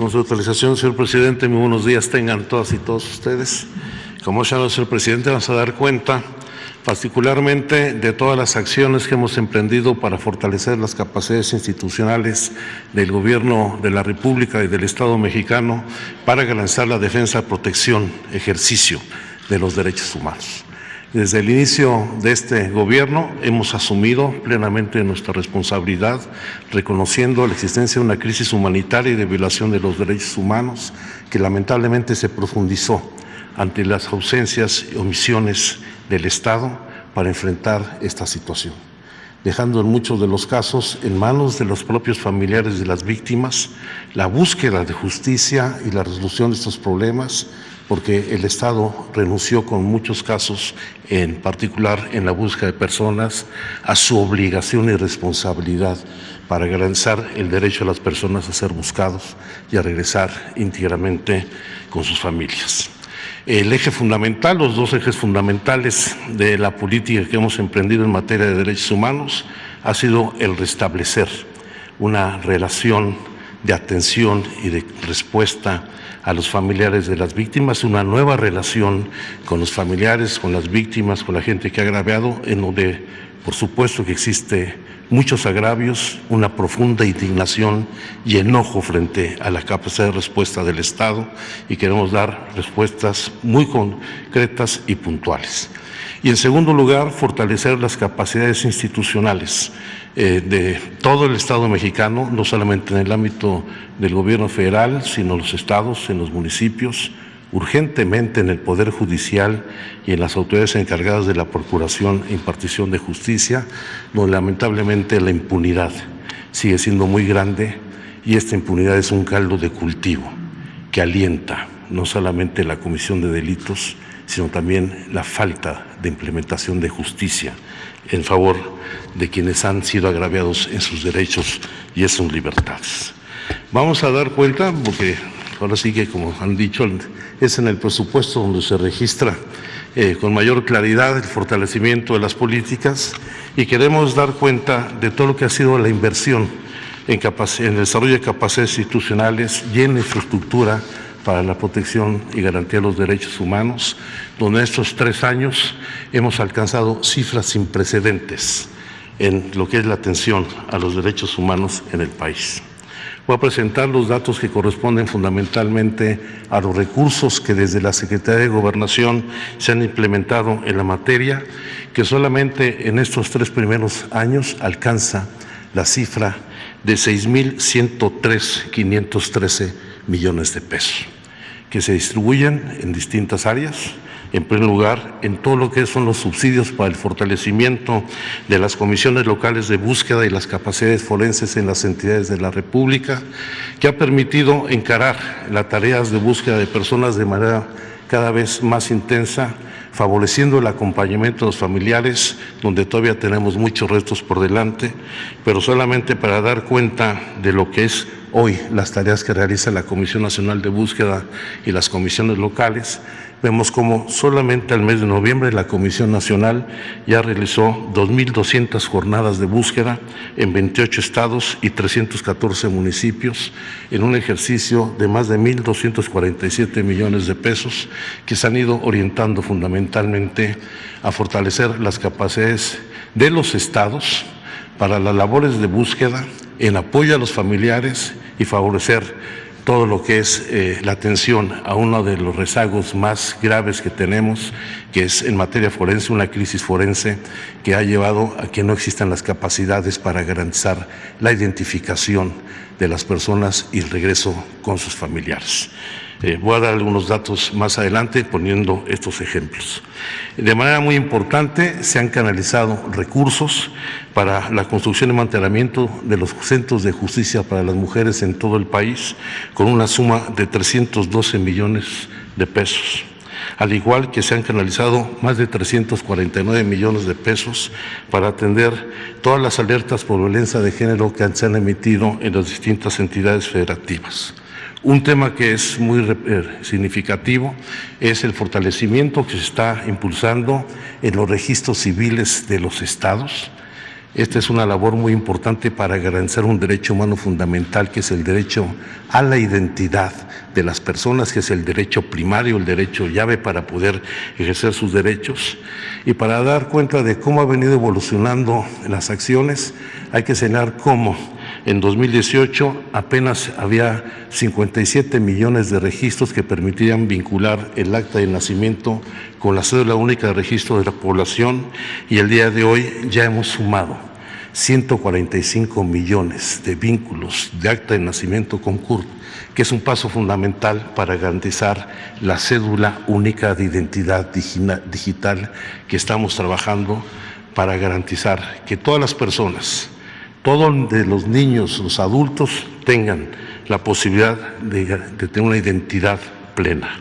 Con su autorización, señor presidente, muy buenos días tengan todas y todos ustedes. Como ya lo señor presidente, vamos a dar cuenta particularmente de todas las acciones que hemos emprendido para fortalecer las capacidades institucionales del Gobierno de la República y del Estado mexicano para garantizar la defensa, protección, ejercicio de los derechos humanos. Desde el inicio de este gobierno hemos asumido plenamente nuestra responsabilidad, reconociendo la existencia de una crisis humanitaria y de violación de los derechos humanos que lamentablemente se profundizó ante las ausencias y omisiones del Estado para enfrentar esta situación, dejando en muchos de los casos en manos de los propios familiares de las víctimas la búsqueda de justicia y la resolución de estos problemas, porque el Estado renunció con muchos casos, en particular en la búsqueda de personas, a su obligación y responsabilidad para garantizar el derecho de las personas a ser buscados y a regresar íntegramente con sus familias. El eje fundamental, los dos ejes fundamentales de la política que hemos emprendido en materia de derechos humanos ha sido el restablecer una relación de atención y de respuesta a los familiares de las víctimas, una nueva relación con los familiares, con las víctimas, con la gente que ha agraviado, en donde por supuesto que existe muchos agravios, una profunda indignación y enojo frente a la capacidad de respuesta del Estado, y queremos dar respuestas muy concretas y puntuales. Y en segundo lugar, fortalecer las capacidades institucionales de todo el Estado mexicano, no solamente en el ámbito del gobierno federal, sino en los estados, en los municipios, urgentemente en el Poder Judicial y en las autoridades encargadas de la procuración e impartición de justicia, donde lamentablemente la impunidad sigue siendo muy grande, y esta impunidad es un caldo de cultivo que alienta no solamente la comisión de delitos, sino también la falta de implementación de justicia en favor de quienes han sido agraviados en sus derechos y en sus libertades. Vamos a dar cuenta, porque ahora sí que, como han dicho, es en el presupuesto donde se registra con mayor claridad el fortalecimiento de las políticas, y queremos dar cuenta de todo lo que ha sido la inversión en el desarrollo de capacidades institucionales y en la infraestructura para la protección y garantía de los derechos humanos, donde en estos 3 años hemos alcanzado cifras sin precedentes en lo que es la atención a los derechos humanos en el país. Voy a presentar los datos que corresponden fundamentalmente a los recursos que desde la Secretaría de Gobernación se han implementado en la materia, que solamente en estos 3 primeros años alcanza la cifra de 6,103,513 millones de pesos, que se distribuyen en distintas áreas. En primer lugar, en todo lo que son los subsidios para el fortalecimiento de las comisiones locales de búsqueda y las capacidades forenses en las entidades de la República, que ha permitido encarar las tareas de búsqueda de personas de manera cada vez más intensa, favoreciendo el acompañamiento de los familiares, donde todavía tenemos muchos retos por delante, pero solamente para dar cuenta de lo que es hoy las tareas que realiza la Comisión Nacional de Búsqueda y las comisiones locales. Vemos como solamente al mes de noviembre la Comisión Nacional ya realizó 2,200 jornadas de búsqueda en 28 estados y 314 municipios, en un ejercicio de más de 1,247 millones de pesos, que se han ido orientando fundamentalmente a fortalecer las capacidades de los estados para las labores de búsqueda, en apoyo a los familiares y favorecer todo lo que es la atención a uno de los rezagos más graves que tenemos, que es en materia forense, una crisis forense que ha llevado a que no existan las capacidades para garantizar la identificación de las personas y el regreso con sus familiares. Voy a dar algunos datos más adelante poniendo estos ejemplos. De manera muy importante, se han canalizado recursos para la construcción y mantenimiento de los centros de justicia para las mujeres en todo el país, con una suma de 312 millones de pesos. Al igual que se han canalizado más de 349 millones de pesos para atender todas las alertas por violencia de género que se han emitido en las distintas entidades federativas. Un tema que es muy significativo es el fortalecimiento que se está impulsando en los registros civiles de los estados, Esta es una labor muy importante para garantizar un derecho humano fundamental, que es el derecho a la identidad de las personas, que es el derecho primario, el derecho llave para poder ejercer sus derechos. Y para dar cuenta de cómo ha venido evolucionando las acciones, hay que señalar cómo en 2018 apenas había 57 millones de registros que permitirían vincular el acta de nacimiento con la cédula única de registro de la población, y el día de hoy ya hemos sumado 145 millones de vínculos de acta de nacimiento con CURP, que es un paso fundamental para garantizar la cédula única de identidad digital que estamos trabajando para garantizar que todas las personas, todos de los niños, los adultos, tengan la posibilidad de tener una identidad plena.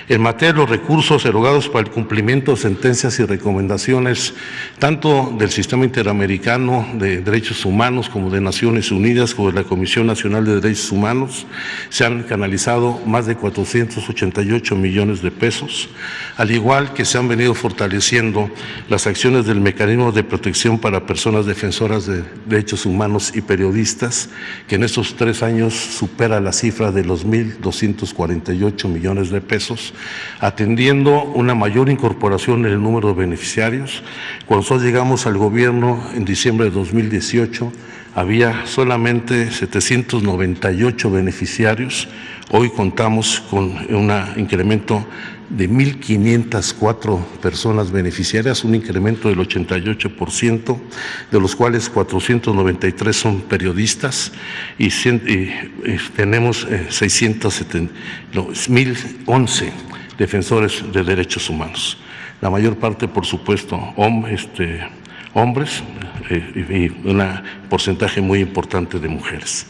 En materia de los recursos erogados para el cumplimiento de sentencias y recomendaciones, tanto del Sistema Interamericano de Derechos Humanos como de Naciones Unidas, como de la Comisión Nacional de Derechos Humanos, se han canalizado más de 488 millones de pesos, al igual que se han venido fortaleciendo las acciones del Mecanismo de Protección para Personas Defensoras de Derechos Humanos y Periodistas, que en estos 3 años supera la cifra de los 1.248 millones de pesos, atendiendo una mayor incorporación en el número de beneficiarios. Cuando nosotros llegamos al gobierno en diciembre de 2018, había solamente 798 beneficiarios. Hoy contamos con un incremento de 1.504 personas beneficiarias, un incremento del 88%, de los cuales 493 son periodistas y tenemos 1.011 defensores de derechos humanos. La mayor parte, por supuesto, hombres y un porcentaje muy importante de mujeres.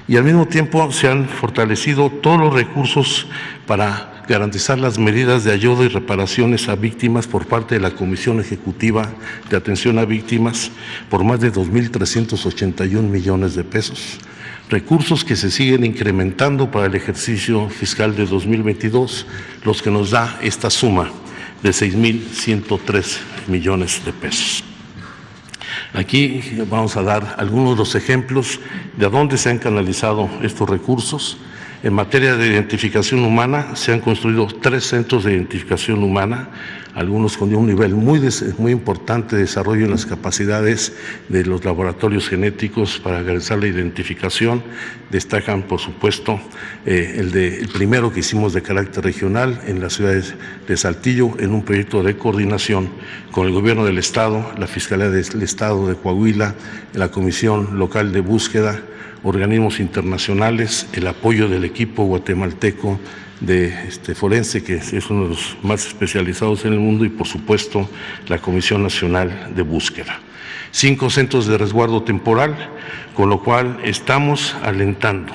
Y al mismo tiempo se han fortalecido todos los recursos para garantizar las medidas de ayuda y reparaciones a víctimas por parte de la Comisión Ejecutiva de Atención a Víctimas por más de 2.381 millones de pesos. Recursos que se siguen incrementando para el ejercicio fiscal de 2022, los que nos da esta suma de 6.103 millones de pesos. Aquí vamos a dar algunos de los ejemplos de a dónde se han canalizado estos recursos. En materia de identificación humana, se han construido 3 centros de identificación humana, algunos con un nivel muy importante de desarrollo en las capacidades de los laboratorios genéticos para realizar la identificación. Destacan, por supuesto, el primero que hicimos de carácter regional en la ciudad de Saltillo, en un proyecto de coordinación con el Gobierno del Estado, la Fiscalía del Estado de Coahuila, la Comisión Local de Búsqueda, organismos internacionales, el apoyo del equipo guatemalteco de forense, que es uno de los más especializados en el mundo, y por supuesto la Comisión Nacional de Búsqueda. 5 centros de resguardo temporal, con lo cual estamos alentando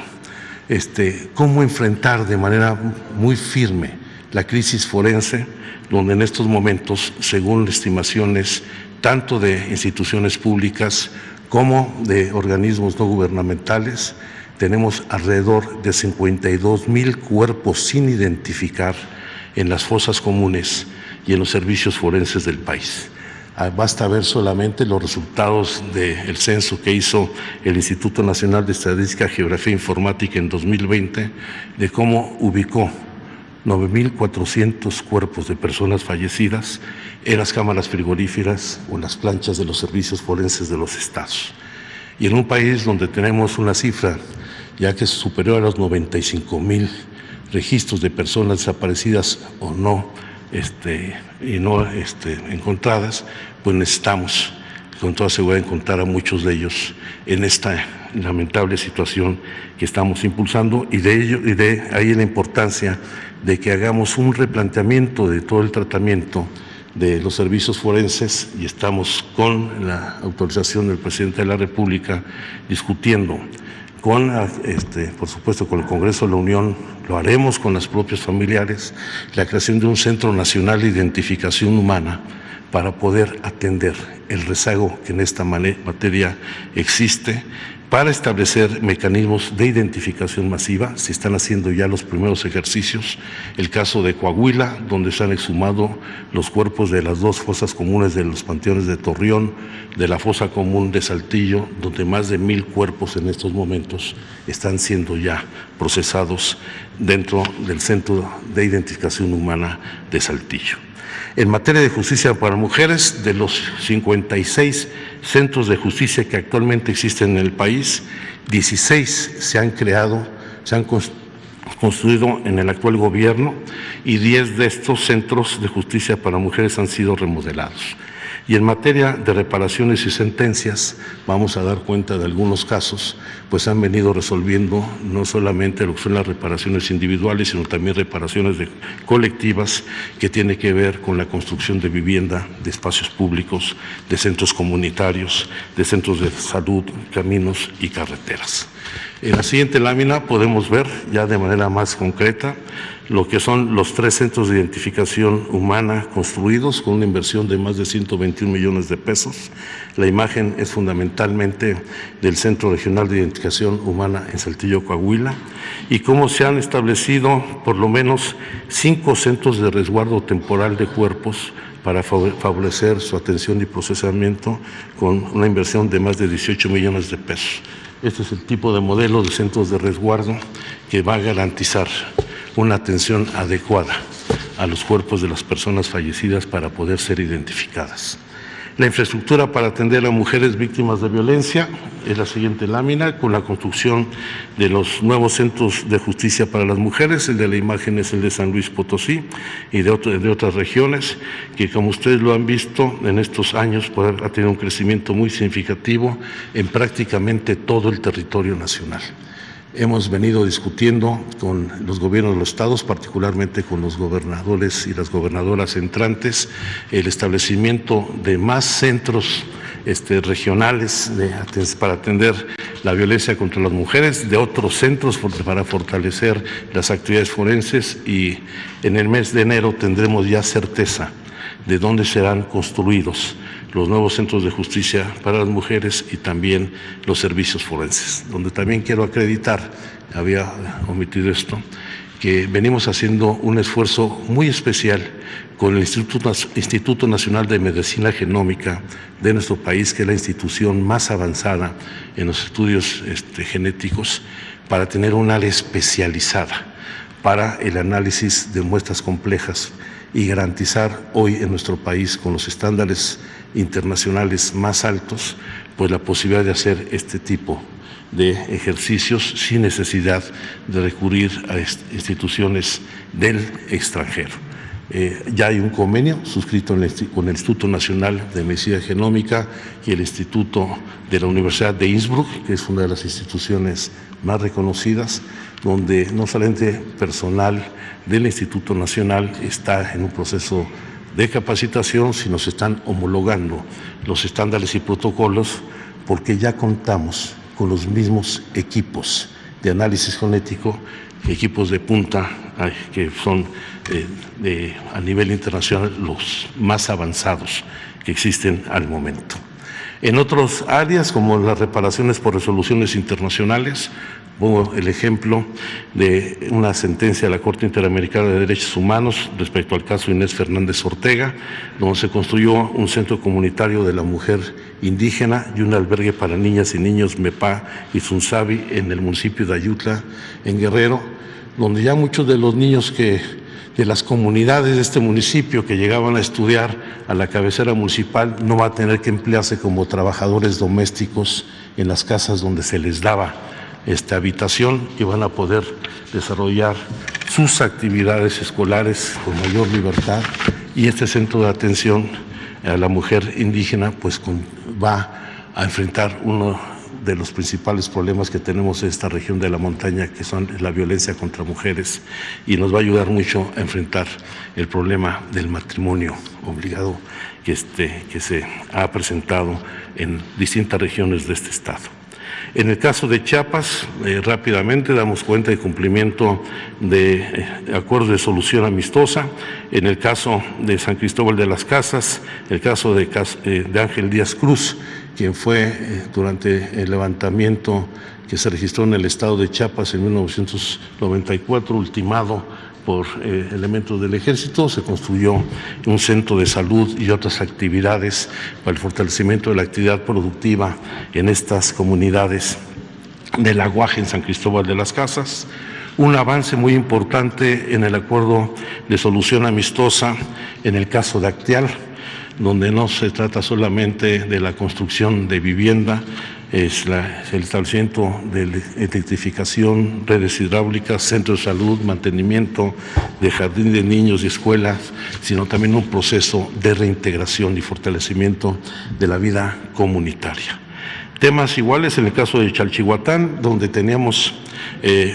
cómo enfrentar de manera muy firme la crisis forense, donde en estos momentos, según estimaciones tanto de instituciones públicas como de organismos no gubernamentales, tenemos alrededor de 52,000 cuerpos sin identificar en las fosas comunes y en los servicios forenses del país. Basta ver solamente los resultados del censo que hizo el Instituto Nacional de Estadística, Geografía e Informática en 2020, de cómo ubicó 9,400 cuerpos de personas fallecidas en las cámaras frigoríferas o en las planchas de los servicios forenses de los estados. Y en un país donde tenemos una cifra ya que es superior a los 95,000 registros de personas desaparecidas o no, encontradas, pues necesitamos con toda seguridad encontrar a muchos de ellos en esta lamentable situación que estamos impulsando, y de ahí la importancia de que hagamos un replanteamiento de todo el tratamiento de los servicios forenses, y estamos con la autorización del presidente de la República discutiendo por supuesto con el Congreso de la Unión, lo haremos con las propios familiares, la creación de un Centro Nacional de Identificación Humana para poder atender el rezago que en esta materia existe, para establecer mecanismos de identificación masiva. Se están haciendo ya los primeros ejercicios. El caso de Coahuila, donde se han exhumado los cuerpos de las 2 fosas comunes de los panteones de Torreón, de la fosa común de Saltillo, donde más de 1,000 cuerpos en estos momentos están siendo ya procesados dentro del Centro de Identificación Humana de Saltillo. En materia de justicia para mujeres, de los 56 centros de justicia que actualmente existen en el país, 16 se han construido en el actual gobierno y 10 de estos centros de justicia para mujeres han sido remodelados. Y en materia de reparaciones y sentencias, vamos a dar cuenta de algunos casos, pues han venido resolviendo no solamente lo que son las reparaciones individuales, sino también reparaciones colectivas que tiene que ver con la construcción de vivienda, de espacios públicos, de centros comunitarios, de centros de salud, caminos y carreteras. En la siguiente lámina podemos ver ya de manera más concreta lo que son los 3 centros de identificación humana construidos con una inversión de más de 121 millones de pesos. La imagen es fundamentalmente del Centro Regional de Identificación Humana en Saltillo, Coahuila, y cómo se han establecido por lo menos 5 centros de resguardo temporal de cuerpos para favorecer su atención y procesamiento con una inversión de más de 18 millones de pesos. Este es el tipo de modelo de centros de resguardo que va a garantizar una atención adecuada a los cuerpos de las personas fallecidas para poder ser identificadas. La infraestructura para atender a mujeres víctimas de violencia es la siguiente lámina, con la construcción de los nuevos centros de justicia para las mujeres. El de la imagen es el de San Luis Potosí y de otras regiones, que como ustedes lo han visto en estos años, pues, ha tenido un crecimiento muy significativo en prácticamente todo el territorio nacional. Hemos venido discutiendo con los gobiernos de los estados, particularmente con los gobernadores y las gobernadoras entrantes, el establecimiento de más centros regionales para atender la violencia contra las mujeres, de otros centros para fortalecer las actividades forenses, y en el mes de enero tendremos ya certeza de dónde serán construidos los nuevos centros de justicia para las mujeres y también los servicios forenses, donde también quiero acreditar, había omitido esto, que venimos haciendo un esfuerzo muy especial con el Instituto Nacional de Medicina Genómica de nuestro país, que es la institución más avanzada en los estudios genéticos, para tener un área especializada para el análisis de muestras complejas y garantizar hoy en nuestro país, con los estándares internacionales más altos, pues la posibilidad de hacer este tipo de ejercicios sin necesidad de recurrir a instituciones del extranjero. Ya hay un convenio suscrito con el Instituto Nacional de Medicina Genómica y el Instituto de la Universidad de Innsbruck, que es una de las instituciones más reconocidas, donde no solamente personal del Instituto Nacional está en un proceso de capacitación, sino se están homologando los estándares y protocolos, porque ya contamos con los mismos equipos de análisis genético, equipos de punta que son a nivel internacional los más avanzados que existen al momento. En otras áreas, como las reparaciones por resoluciones internacionales, pongo el ejemplo de una sentencia de la Corte Interamericana de Derechos Humanos respecto al caso Inés Fernández Ortega, donde se construyó un centro comunitario de la mujer indígena y un albergue para niñas y niños MEPA y Sunsabi en el municipio de Ayutla, en Guerrero, donde ya muchos de los niños de las comunidades de este municipio que llegaban a estudiar a la cabecera municipal no van a tener que emplearse como trabajadores domésticos en las casas donde se les daba habitación, y van a poder desarrollar sus actividades escolares con mayor libertad. Y este centro de atención a la mujer indígena pues va a enfrentar uno de los principales problemas que tenemos en esta región de la montaña, que son la violencia contra mujeres, y nos va a ayudar mucho a enfrentar el problema del matrimonio obligado que se ha presentado en distintas regiones de este estado. En el caso de Chiapas, rápidamente damos cuenta de cumplimiento de acuerdos de solución amistosa. En el caso de San Cristóbal de las Casas, el caso de Ángel Díaz Cruz, quien fue durante el levantamiento que se registró en el estado de Chiapas en 1994, ultimado por elementos del ejército, se construyó un centro de salud y otras actividades para el fortalecimiento de la actividad productiva en estas comunidades del Aguaje en San Cristóbal de las Casas. Un avance muy importante en el acuerdo de solución amistosa en el caso de Acteal, donde no se trata solamente de la construcción de vivienda, es el establecimiento de electrificación, redes hidráulicas, centros de salud, mantenimiento de jardín de niños y escuelas, sino también un proceso de reintegración y fortalecimiento de la vida comunitaria. Temas iguales en el caso de Chalchihuatán, donde teníamos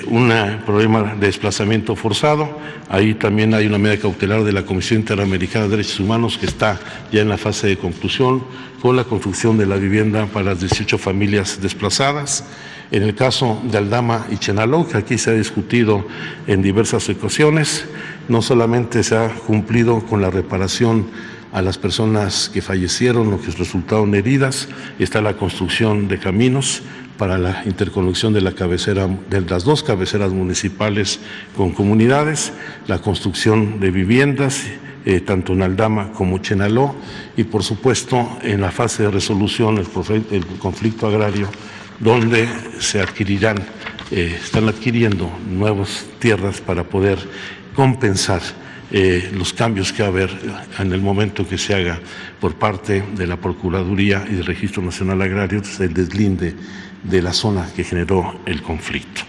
un problema de desplazamiento forzado. Ahí también hay una medida cautelar de la Comisión Interamericana de Derechos Humanos que está ya en la fase de conclusión con la construcción de la vivienda para las 18 familias desplazadas. En el caso de Aldama y Chenaló, que aquí se ha discutido en diversas ocasiones, no solamente se ha cumplido con la reparación a las personas que fallecieron o que resultaron heridas, está la construcción de caminos para la interconexión de las dos cabeceras municipales con comunidades, la construcción de viviendas, tanto en Aldama como Chenaló, y por supuesto en la fase de resolución el conflicto agrario, donde se están adquiriendo nuevas tierras para poder compensar los cambios que va a haber en el momento que se haga por parte de la Procuraduría y del Registro Nacional Agrario el deslinde de la zona que generó el conflicto.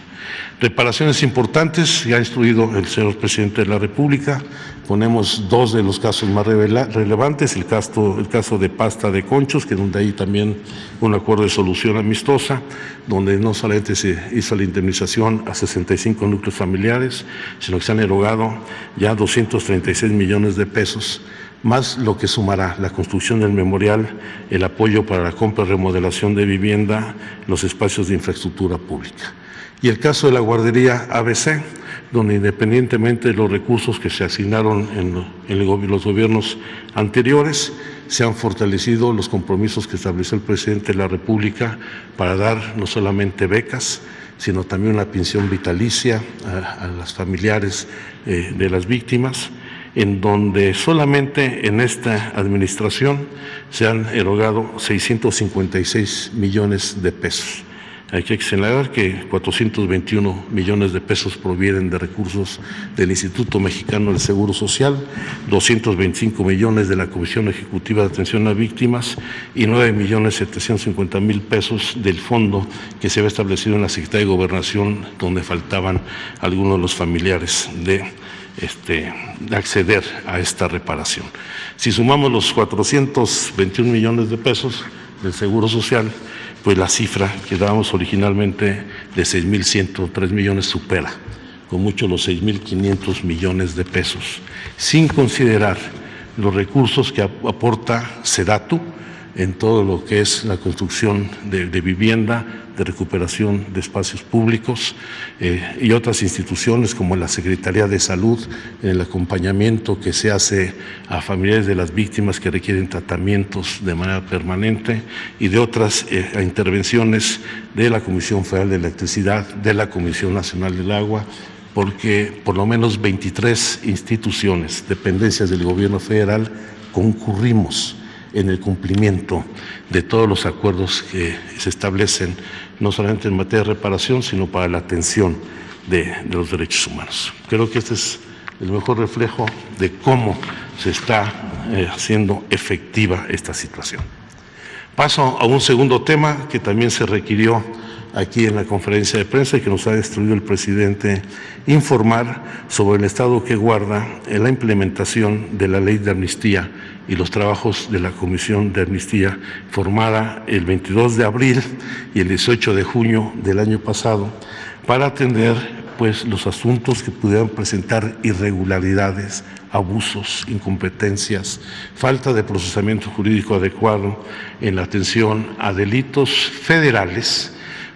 Reparaciones importantes, ya ha instruido el señor presidente de la República, ponemos dos de los casos más relevantes, el caso de Pasta de Conchos, que donde hay también un acuerdo de solución amistosa, donde no solamente se hizo la indemnización a 65 núcleos familiares, sino que se han erogado ya 236 millones de pesos, más lo que sumará la construcción del memorial, el apoyo para la compra y remodelación de vivienda, los espacios de infraestructura pública. Y el caso de la guardería ABC, donde independientemente de los recursos que se asignaron en los gobiernos anteriores, se han fortalecido los compromisos que estableció el presidente de la República para dar no solamente becas, sino también una pensión vitalicia a las familiares de las víctimas, en donde solamente en esta administración se han erogado 656 millones de pesos. Hay que señalar que 421 millones de pesos provienen de recursos del Instituto Mexicano del Seguro Social, 225 millones de la Comisión Ejecutiva de Atención a Víctimas y 9.750.000 pesos del fondo que se había establecido en la Secretaría de Gobernación, donde faltaban algunos de los familiares de acceder a esta reparación. Si sumamos los 421 millones de pesos del Seguro Social, pues la cifra que dábamos originalmente de 6.103 millones supera con mucho los 6.500 millones de pesos, sin considerar los recursos que aporta SEDATU en todo lo que es la construcción de vivienda, de recuperación de espacios públicos y otras instituciones como la Secretaría de Salud, en el acompañamiento que se hace a familiares de las víctimas que requieren tratamientos de manera permanente y de otras intervenciones de la Comisión Federal de Electricidad, de la Comisión Nacional del Agua, porque por lo menos 23 instituciones, dependencias del gobierno federal, concurrimos en el cumplimiento de todos los acuerdos que se establecen, no solamente en materia de reparación, sino para la atención de los derechos humanos. Creo que este es el mejor reflejo de cómo se está haciendo efectiva esta situación. Paso a un segundo tema que también se requirió aquí en la conferencia de prensa y que nos ha instruido el presidente, informar sobre el estado que guarda en la implementación de la ley de amnistía y los trabajos de la Comisión de Amnistía formada el 22 de abril y el 18 de junio del año pasado para atender los asuntos que pudieran presentar irregularidades, abusos, incompetencias, falta de procesamiento jurídico adecuado en la atención a delitos federales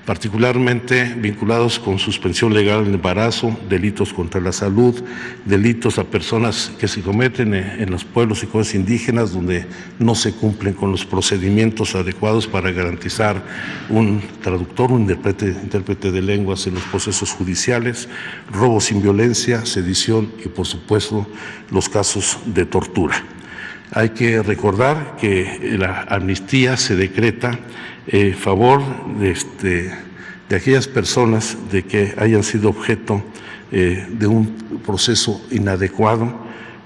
particularmente vinculados con suspensión legal del embarazo, delitos contra la salud, delitos a personas que se cometen en los pueblos y comunidades indígenas donde no se cumplen con los procedimientos adecuados para garantizar un traductor, un intérprete de lenguas en los procesos judiciales, robo sin violencia, sedición y, por supuesto, los casos de tortura. Hay que recordar que la amnistía se decreta en favor de aquellas personas de que hayan sido objeto de un proceso inadecuado,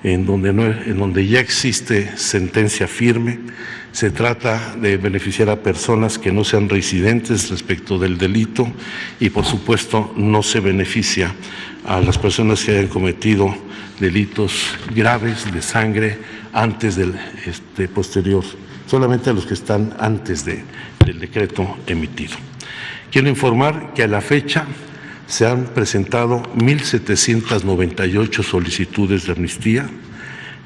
en donde ya existe sentencia firme. Se trata de beneficiar a personas que no sean reincidentes respecto del delito y, por supuesto, no se beneficia a las personas que hayan cometido delitos graves de sangre antes del posterior, solamente a los que están antes del decreto emitido. Quiero informar que a la fecha se han presentado 1,798 solicitudes de amnistía,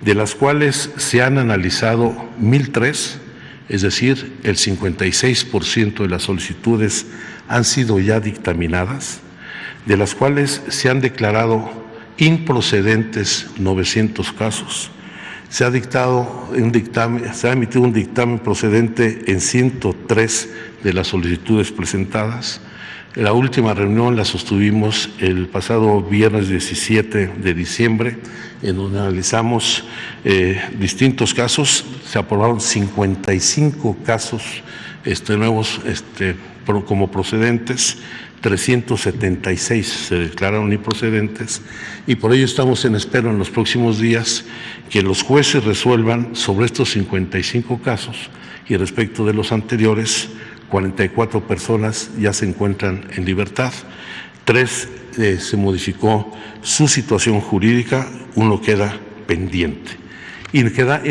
de las cuales se han analizado 1,003, es decir, el 56% de las solicitudes han sido ya dictaminadas, de las cuales se han declarado improcedentes 900 casos. Se ha emitido un dictamen procedente en 103 de las solicitudes presentadas. La última reunión la sostuvimos el pasado viernes 17 de diciembre, en donde analizamos distintos casos. Se aprobaron 55 casos nuevos como procedentes, 376 se declararon improcedentes, y por ello estamos en espera en los próximos días que los jueces resuelvan sobre estos 55 casos, y respecto de los anteriores, 44 personas ya se encuentran en libertad, 3 se modificó su situación jurídica, 1 queda pendiente. Y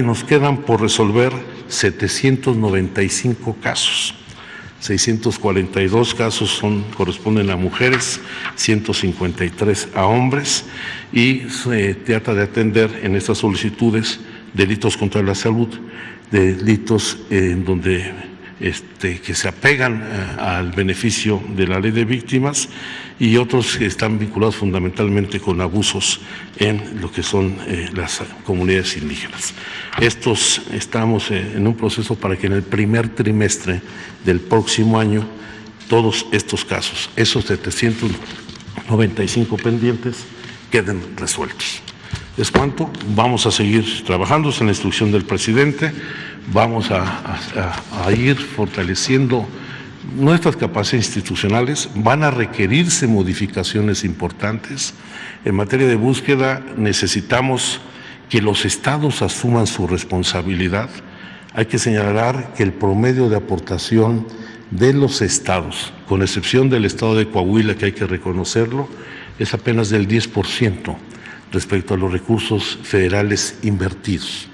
nos quedan por resolver 795 casos. 642 casos corresponden a mujeres, 153 a hombres, y se trata de atender en estas solicitudes delitos contra la salud, delitos en donde que se apegan al beneficio de la ley de víctimas, y otros que están vinculados fundamentalmente con abusos en lo que son las comunidades indígenas. Estamos en un proceso para que en el primer trimestre del próximo año todos estos casos, esos 795 pendientes, queden resueltos. Es cuanto. Vamos a seguir trabajando en la instrucción del presidente. Vamos a ir fortaleciendo nuestras capacidades institucionales. Van a requerirse modificaciones importantes. En materia de búsqueda necesitamos que los estados asuman su responsabilidad. Hay que señalar que el promedio de aportación de los estados, con excepción del estado de Coahuila, que hay que reconocerlo, es apenas del 10% respecto a los recursos federales invertidos.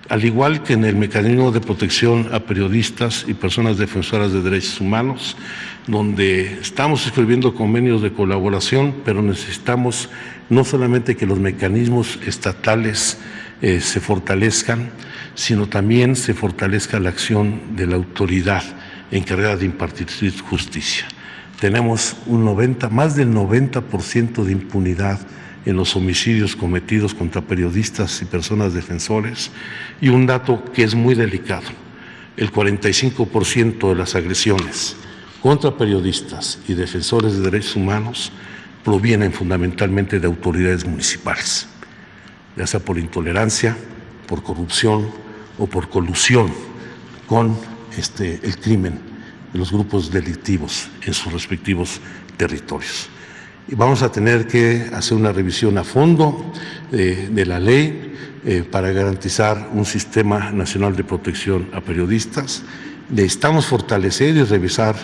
Al igual que en el mecanismo de protección a periodistas y personas defensoras de derechos humanos, donde estamos escribiendo convenios de colaboración, pero necesitamos no solamente que los mecanismos estatales se fortalezcan, sino también se fortalezca la acción de la autoridad encargada de impartir justicia. Tenemos más del 90% de impunidad en los homicidios cometidos contra periodistas y personas defensores, y un dato que es muy delicado: el 45% de las agresiones contra periodistas y defensores de derechos humanos provienen fundamentalmente de autoridades municipales, ya sea por intolerancia, por corrupción o por colusión con el crimen de los grupos delictivos en sus respectivos territorios. Y vamos a tener que hacer una revisión a fondo de la ley para garantizar un sistema nacional de protección a periodistas. Necesitamos fortalecer y revisar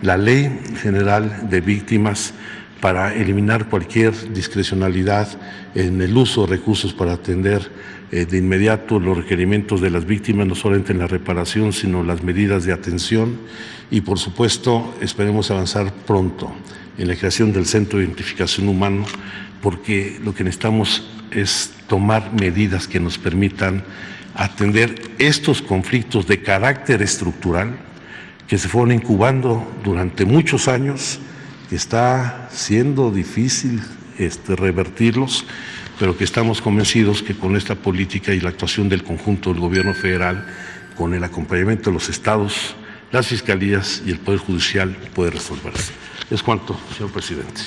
la Ley General de Víctimas para eliminar cualquier discrecionalidad en el uso de recursos para atender de inmediato los requerimientos de las víctimas, no solamente en la reparación, sino las medidas de atención. Y, por supuesto, esperemos avanzar pronto en la creación del Centro de Identificación Humana, porque lo que necesitamos es tomar medidas que nos permitan atender estos conflictos de carácter estructural que se fueron incubando durante muchos años, que está siendo difícil revertirlos, pero que estamos convencidos que con esta política y la actuación del conjunto del gobierno federal, con el acompañamiento de los estados, las fiscalías y el Poder Judicial, puede resolverse. Es cuanto, señor presidente.